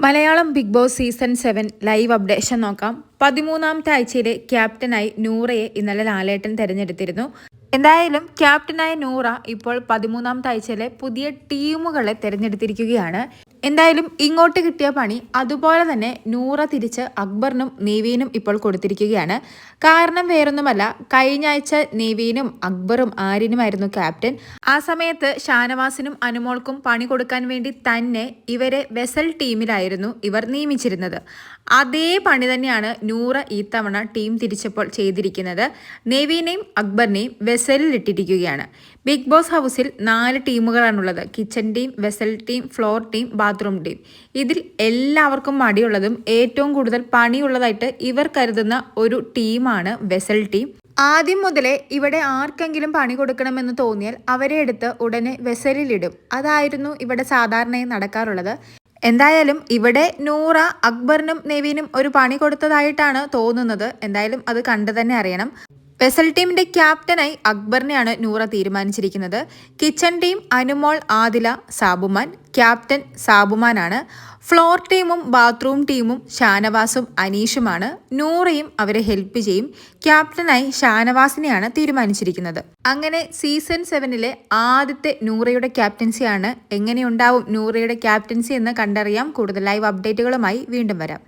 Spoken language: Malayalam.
Malayalam Bigg Boss season 7 live updation നോക്കാം. 13ാമത്തെ ആഴ്ചയിലെ ക്യാപ്റ്റനായി നൂറയെ ഇന്നലെ ലാലേട്ടൻ തെരഞ്ഞെടുത്തിരുന്നു. എന്തായാലും ക്യാപ്റ്റനായ നൂറ ഇപ്പോൾ 13ാമത്തെ ആഴ്ചയിലെ പുതിയ ടീമുകളെ തിരഞ്ഞെടുത്തിരിക്കുകയാണ്. എന്തായാലും ഇങ്ങോട്ട് കിട്ടിയ പണി അതുപോലെ തന്നെ നൂറ തിരിച്ച് അക്ബറിനും നേവീനും ഇപ്പോൾ കൊടുത്തിരിക്കുകയാണ്. കാരണം വേറൊന്നുമല്ല, കഴിഞ്ഞ ആഴ്ച നേവീനും അക്ബറും ആര്യനുമായിരുന്നു ക്യാപ്റ്റൻ. ആ സമയത്ത് ഷാനവാസിനും അനുമോൾക്കും പണി കൊടുക്കാൻ വേണ്ടി തന്നെ ഇവരെ വെസൽ ടീമിലായിരുന്നു ഇവർ നിയമിച്ചിരുന്നത്. അതേ പണി തന്നെയാണ് നൂറ ഈ തവണ ടീം തിരിച്ചപ്പോൾ ചെയ്തിരിക്കുന്നത്. നേവീനെയും അക്ബറിനെയും വെസലിൽ ഇട്ടിരിക്കുകയാണ്. ബിഗ് ബോസ് ഹൗസിൽ 4 ടീമുകളാണുള്ളത്. Kitchen team, vessel team, floor team, bathroom team. ഇതിൽ എല്ലാവർക്കും മടിയുള്ളതും ഏറ്റവും കൂടുതൽ പണിയുള്ളതായിട്ട് ഇവർ കരുതുന്ന ഒരു ടീമാണ് വെസൽ ടീം. ആദ്യം മുതലേ ഇവിടെ ആർക്കെങ്കിലും പണി കൊടുക്കണമെന്ന് തോന്നിയാൽ അവരെ എടുത്ത് ഉടനെ വെസലിലിടും. അതായിരുന്നു ഇവിടെ സാധാരണയായി നടക്കാറുള്ളത്. എന്തായാലും ഇവിടെ നൂറ അക്ബറിനും നെവീനും ഒരു പണി കൊടുത്തതായിട്ടാണ് തോന്നുന്നത്. എന്തായാലും അത് കണ്ടു തന്നെ അറിയണം. വെസൽ ടീമിന്റെ ക്യാപ്റ്റനായി അക്ബറിനെയാണ് നൂറ തീരുമാനിച്ചിരിക്കുന്നത്. Kitchen team Anumol, Adhila, Sabuman. Captain സാബുമാനാണ്. ഫ്ലോർ ടീമും ബാത്റൂം ടീമും ഷാനവാസും അനീഷുമാണ്. നൂറയും അവരെ ഹെൽപ്പ് ചെയ്യും. ക്യാപ്റ്റനായി ഷാനവാസിനെയാണ് തീരുമാനിച്ചിരിക്കുന്നത്. അങ്ങനെ സീസൺ 7 ആദ്യത്തെ നൂറയുടെ ക്യാപ്റ്റൻസിയാണ്. എങ്ങനെയുണ്ടാവും നൂറയുടെ ക്യാപ്റ്റൻസി എന്ന് കണ്ടറിയാം. കൂടുതൽ ലൈവ് അപ്ഡേറ്റുകളുമായി വീണ്ടും വരാം.